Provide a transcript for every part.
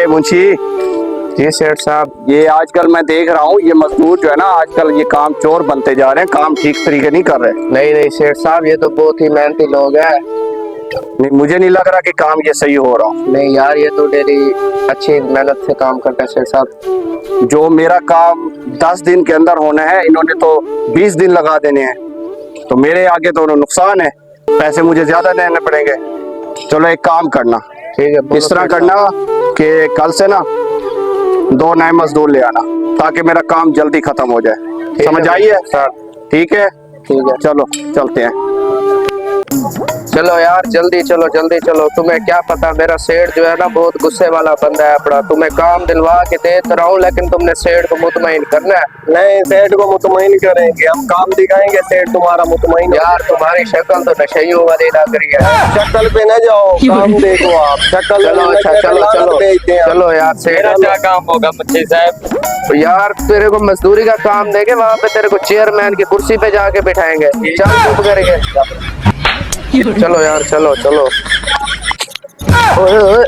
मुंशी जी सेठ साहब। ये आजकल मैं देख रहा हूँ ये मजदूर जो है ना आजकल ये काम चोर बनते जा रहे हैं, काम ठीक तरीके नहीं कर रहे। नहीं नहीं सेठ साहब, ये तो बहुत ही मेहनती लोग हैं। नहीं, मुझे नहीं लग रहा कि काम ये सही हो रहा। नहीं यार, ये तो डेली अच्छी मेहनत से काम करते हैं सेठ साहब। जो मेरा काम 10 दिन के अंदर होना है, इन्होंने तो 20 दिन लगा देने हैं, तो मेरे आगे तो नुकसान है, पैसे मुझे ज्यादा देने पड़ेंगे। चलो एक काम करना, ठीक है, इस तरह करना कि कल से ना 2 नए मजदूर ले आना ताकि मेरा काम जल्दी खत्म हो जाए। समझ आई है सर? ठीक है ठीक है, चलो चलते हैं। चलो यार जल्दी चलो जल्दी चलो। तुम्हें क्या पता, मेरा सेठ जो है ना बहुत गुस्से वाला बंदा है अपना। तुम्हें काम दिलवा के देता रहा हूँ, लेकिन तुमने सेठ को मुतमईन करना है। नहीं, सेठ को मुतमईन करेंगे, हम काम दिखाएंगे, सेठ तुम्हारा मुतमईन। यार तुम्हारी शक्ल तो नशेइयों वाली लग रही है। शक्ल पे न जाओ, काम देखो आप। शक्ल चलो अच्छा, चलो चलो चलो यार सेठ। क्या काम होगा मुझे साहब? यार तेरे को मजदूरी का काम देंगे, वहाँ पे तेरे को चेयरमैन की कुर्सी पे जाके बिठाएंगे। चल चुप करके चलो यार, चलो चलो। ओए ओए,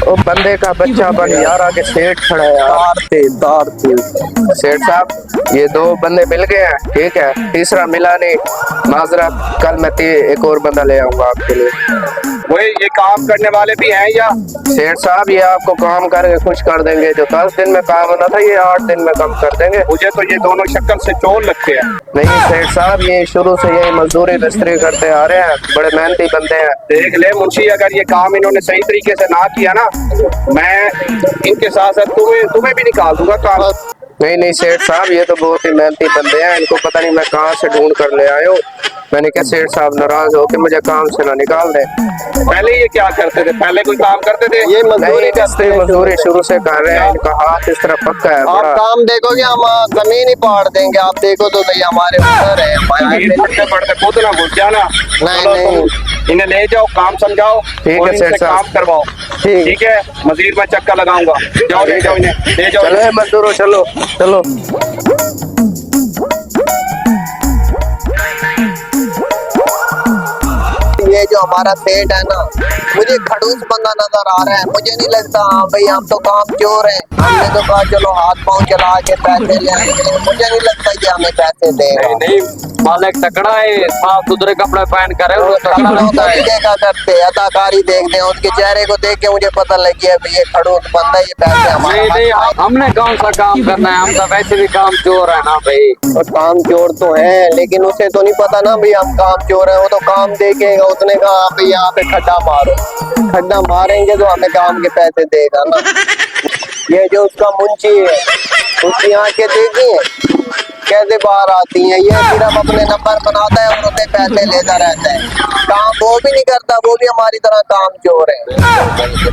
ओ बंदे का बच्चा बन यार, आगे सेठ खड़ा है यार। दार थे। सेठ साहब ये 2 बंदे मिल गए हैं, ठीक है, तीसरा मिला नहीं। माजरत, कल मैं एक और बंदा ले आऊंगा आपके लिए। वही ये काम करने वाले भी हैं या? सेठ साहब ये आपको काम करके खुश कर देंगे। जो 10 दिन में काम होना था, ये 8 दिन में कम कर देंगे। मुझे तो ये दोनों शक्ल से चोर लगते हैं। नहीं सेठ साहब, ये शुरू से यही मजदूरी मिस्त्री करते आ रहे हैं, बड़े मेहनती बंदे हैं। देख ले मुंशी, अगर ये काम इन्होंने सही तरीके से ना किया ना, मैं इनके साथ साथ तुम्हें भी निकाल दूंगा काम। नहीं नहीं सेठ साहब, ये तो बहुत ही मेहनती बंदे हैं, इनको पता नहीं मैं कहाँ से ढूंढ कर ले आया हूँ। मैंने कहा सेठ साहब नाराज हो कि मुझे काम से ना निकाल दे। पहले ये क्या करते थे? पहले कोई काम करते थे? ये मजदूरी करते हैं, मजदूरी शुरू से कर रहे हैं। इनका हाथ इस तरह पक्का है। आप काम देखोगे हम जमीन ही पाड़ देंगे। आप देखो तो नहीं, हमारे ऊपर है। पड़ते खुद ना घुस जाना। नहीं। इन्हें ले जाओ, काम समझाओ, ठीक है सेठ साहब, काम करवाओ। ठीक है, मजीद में चक्का लगाऊंगा। जाओ ले जाओ इन्हें, ले जाओ। चलो मजदूरों चलो चलो। ये जो हमारा सेठ है ना, मुझे खड़ूस बंदा नजर आ रहा है। मुझे नहीं लगता हाँ भाई हम तो काम चोर हैं। हमने तो कहा चलो हाथ पांव चला के पैसे ले आएंगे। मुझे नहीं लगता कि हमें पैसे देगा। नहीं, मालिक तकड़ा है, साफ सुथरे कपड़े पहन कर क्या करते अदाकारी देखते हैं, उनके चेहरे को देख के मुझे पता लग गया ये खड़ूस बंदा, ये पैसे हमारे। हमने कौन सा काम करना है, हम तो वैसे भी काम चोर है ना भाई। और काम चोर तो है, लेकिन उसे तो नहीं पता ना भाई हम काम चोर है। वो तो काम देखेगा, उसने कहा भाई यहाँ पे खड्डा मारो, खड्डा मारेंगे तो हमें काम के पैसे देगा ना। ये जो उसका मुंशी है, उसकी आंखें देखी कैसे बाहर आती हैं। ये सिर्फ अपने नंबर बनाता है और उसे पैसे लेता रहता है। काम वो भी नहीं करता, वो भी हमारी तरह काम चोर है।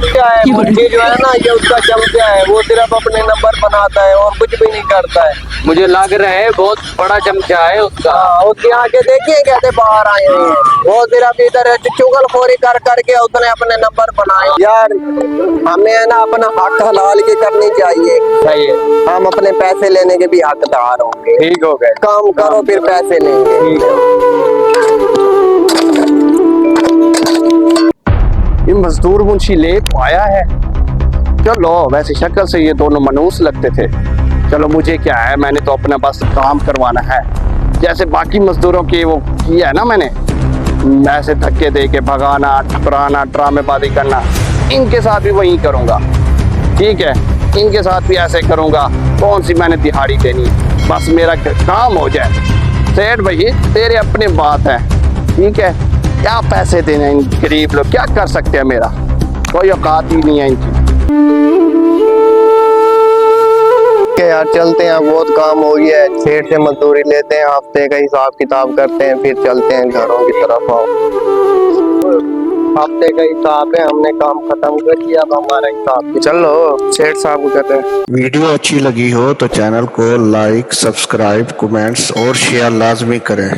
क्या है मुंशी जो है ना, ये उसका चमचा है। वो सिर्फ अपने नंबर बनाता है और कुछ भी नहीं करता है। मुझे लग रहा है बहुत बड़ा चमचा है उसका। उसकी आंखें देखिए कैसे बाहर आए हैं। वो सिर्फ इधर चुगलखोरी कर करके उसने अपने नंबर बनाए। यार हमें है ना अपना हक हलाल की करनी चाहिए। सही है, हम अपने पैसे लेने के भी हकदार होंगे। ठीक हो गए। काम करो फिर पैसे लेंगे। ये मजदूर मुंशी ले तो आया है। चलो वैसे शक्ल से ये दोनों मनूस लगते थे। चलो मुझे क्या है, मैंने तो अपना बस काम करवाना है। जैसे बाकी मजदूरों की वो किया है ना मैंने, ऐसे धक्के दे के भगाना, ठुकराना, ड्रामेबाजी करना, इनके साथ भी वही करूँगा। ठीक है, इनके साथ भी ऐसे करूँगा। कौन सी मैंने दिहाड़ी देनी, बस मेरा काम हो जाए। सेठ भाई तेरे अपने बात है, ठीक है, क्या पैसे देने इन गरीब लोग, क्या कर सकते हैं, मेरा कोई औकात ही नहीं है इनकी। यार चलते हैं, बहुत काम हो गया है। सेठ से मजदूरी लेते हैं, हफ्ते का हिसाब किताब करते हैं, फिर चलते हैं घरों की तरफ। आओ, हफ्ते का हिसाब है, हमने काम खत्म कर दिया, अब हमारा हिसाब। चलो सेठ साहब को कहते हैं। वीडियो अच्छी लगी हो तो चैनल को लाइक, सब्सक्राइब, कमेंट्स और शेयर लाजमी करें।